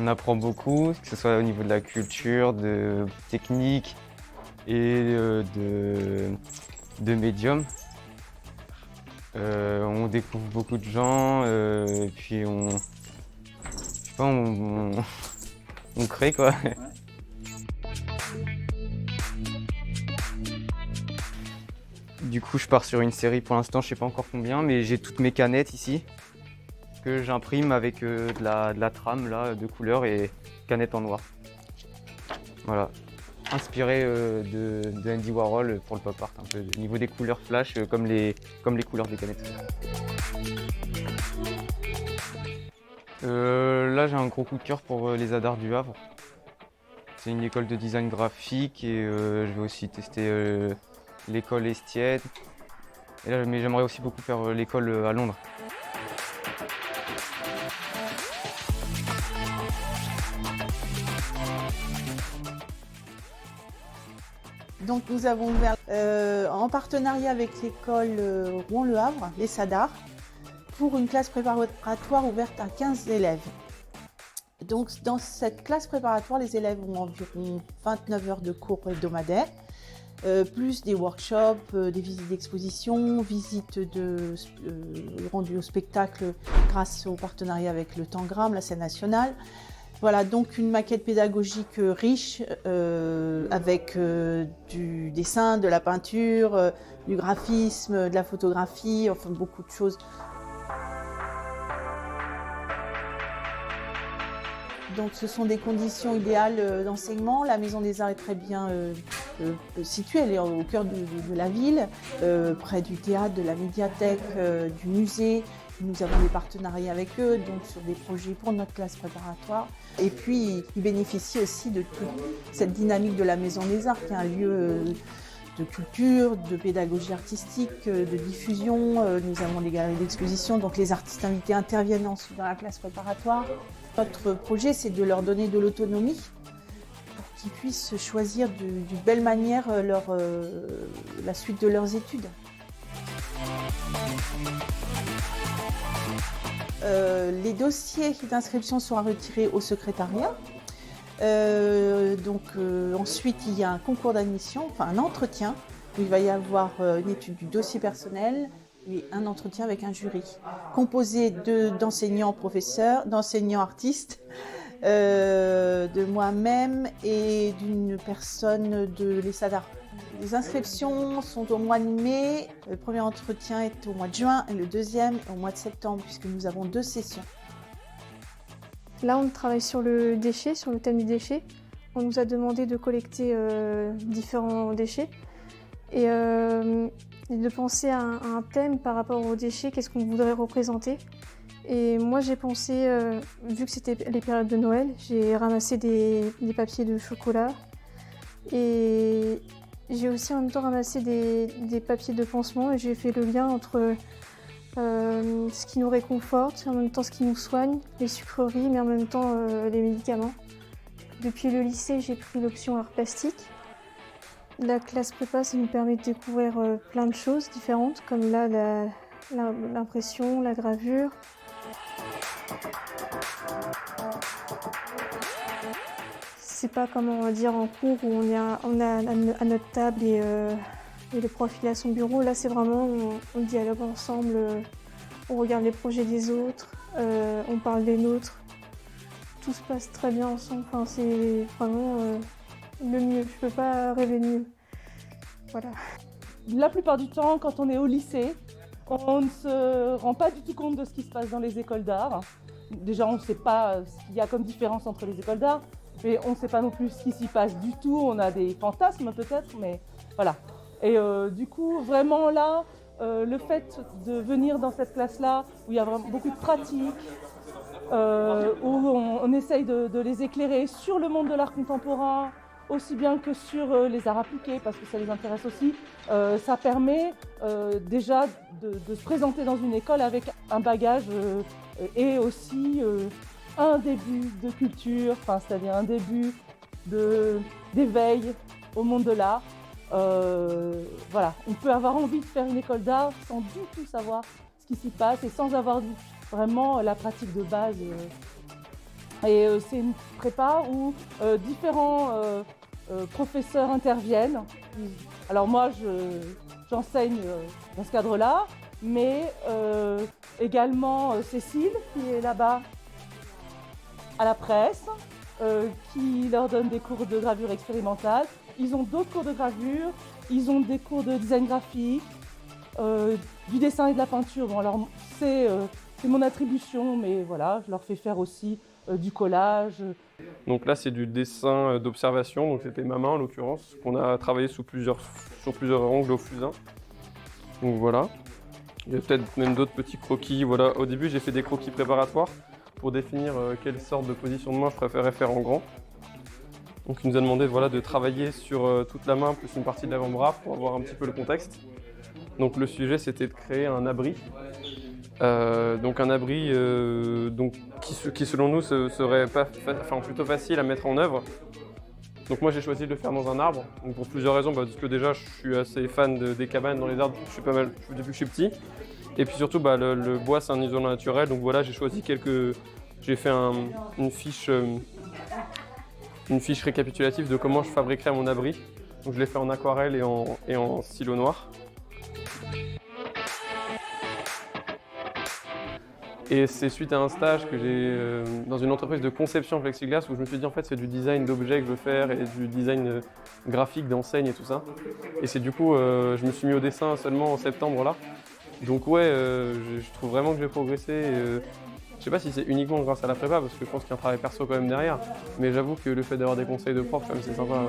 On apprend beaucoup, que ce soit au niveau de la culture, de technique et de médium. On découvre beaucoup de gens, et puis je sais pas, on crée quoi. Du coup, je pars sur une série pour l'instant, je sais pas encore combien, mais j'ai toutes mes canettes ici que j'imprime avec de la trame là, de couleur et canettes en noir. Voilà, inspiré de Andy Warhol pour le pop art, un peu au niveau des couleurs flash, comme les couleurs des canettes. Là, j'ai un gros coup de cœur pour les Adars du Havre. C'est une école de design graphique et je vais aussi tester l'école Estienne. Et là, mais j'aimerais aussi beaucoup faire l'école à Londres. Donc nous avons ouvert en partenariat avec l'école Rouen-Le Havre, les Sadars, pour une classe préparatoire ouverte à 15 élèves. Donc dans cette classe préparatoire, les élèves ont environ 29 heures de cours hebdomadaires, plus des workshops, des visites d'exposition, visites rendues au spectacle grâce au partenariat avec le Tangram, la scène nationale. Voilà, donc une maquette pédagogique riche avec du dessin, de la peinture, du graphisme, de la photographie, enfin beaucoup de choses. Donc ce sont des conditions idéales d'enseignement. La Maison des Arts est très bien située, elle est au cœur de la ville, près du théâtre, de la médiathèque, du musée. Nous avons des partenariats avec eux, donc sur des projets pour notre classe préparatoire. Et puis, ils bénéficient aussi de toute cette dynamique de la Maison des Arts, qui est un lieu de culture, de pédagogie artistique, de diffusion. Nous avons des galeries d'exposition, donc les artistes invités interviennent ensuite dans la classe préparatoire. Notre projet, c'est de leur donner de l'autonomie pour qu'ils puissent choisir d'une belle manière la suite de leurs études. Les dossiers d'inscription sont retirés au secrétariat. Ensuite, il y a un concours d'admission, enfin un entretien, où il va y avoir une étude du dossier personnel et un entretien avec un jury, composé d'enseignants professeurs, d'enseignants artistes, de moi-même et d'une personne de l'ESADA. Les inscriptions sont au mois de mai, le premier entretien est au mois de juin et le deuxième au mois de septembre, puisque nous avons 2 sessions. Là, on travaille sur le déchet, sur le thème du déchet. On nous a demandé de collecter différents déchets et de penser à un thème par rapport aux déchets, qu'est-ce qu'on voudrait représenter. Et moi, j'ai pensé, vu que c'était les périodes de Noël, j'ai ramassé des papiers de chocolat et j'ai aussi en même temps ramassé des papiers de pansement et j'ai fait le lien entre ce qui nous réconforte, en même temps ce qui nous soigne, les sucreries, mais en même temps les médicaments. Depuis le lycée, j'ai pris l'option art plastique. La classe prépa, ça nous permet de découvrir plein de choses différentes, comme là l'impression, la gravure. C'est pas comme on va dire en cours où on est à notre table et le prof il est à son bureau. Là, c'est vraiment on dialogue ensemble, on regarde les projets des autres, on parle des nôtres. Tout se passe très bien ensemble. Enfin, c'est vraiment le mieux. Je peux pas rêver de mieux. Voilà. La plupart du temps, quand on est au lycée, on ne se rend pas du tout compte de ce qui se passe dans les écoles d'art. Déjà, on ne sait pas ce qu'il y a comme différence entre les écoles d'art, mais on ne sait pas non plus ce qui s'y passe du tout. On a des fantasmes peut-être, mais voilà. Et du coup, vraiment là, le fait de venir dans cette classe-là, où il y a vraiment beaucoup de pratiques, où on essaye de les éclairer sur le monde de l'art contemporain, aussi bien que sur les arts appliqués, parce que ça les intéresse aussi, ça permet déjà de se présenter dans une école avec un bagage et aussi un début de culture, c'est-à-dire un début d'éveil au monde de l'art. Voilà, on peut avoir envie de faire une école d'art sans du tout savoir ce qui s'y passe et sans avoir vraiment la pratique de base Et c'est une prépa où différents professeurs interviennent. Alors moi, j'enseigne dans ce cadre-là, mais également Cécile qui est là-bas à la presse, qui leur donne des cours de gravure expérimentale. Ils ont d'autres cours de gravure, ils ont des cours de design graphique, du dessin et de la peinture. Bon, alors c'est mon attribution, mais voilà, je leur fais faire aussi du collage. Donc là, c'est du dessin d'observation, donc c'était ma main en l'occurrence, qu'on a travaillé sur plusieurs angles au fusain. Donc voilà. Il y a peut-être même d'autres petits croquis. Voilà. Au début, j'ai fait des croquis préparatoires pour définir quelle sorte de position de main je préférais faire en grand. Donc il nous a demandé voilà, de travailler sur toute la main plus une partie de l'avant-bras pour avoir un petit peu le contexte. Donc le sujet, c'était de créer un abri. Donc un abri qui selon nous serait plutôt facile à mettre en œuvre. Donc moi j'ai choisi de le faire dans un arbre, donc pour plusieurs raisons, parce que déjà je suis assez fan des cabanes dans les arbres, je suis pas mal depuis que je suis petit. Et puis surtout le bois c'est un isolant naturel, donc voilà j'ai choisi j'ai fait une fiche récapitulative de comment je fabriquerais mon abri. Donc je l'ai fait en aquarelle et en stylo noir. Et c'est suite à un stage que j'ai dans une entreprise de conception plexiglas où je me suis dit en fait c'est du design d'objets que je veux faire et du design graphique d'enseigne et tout ça. Et c'est du coup je me suis mis au dessin seulement en septembre là. Donc ouais, je trouve vraiment que j'ai progressé. Je sais pas si c'est uniquement grâce à la prépa parce que je pense qu'il y a un travail perso quand même derrière. Mais j'avoue que le fait d'avoir des conseils de prof, c'est sympa. Ouais.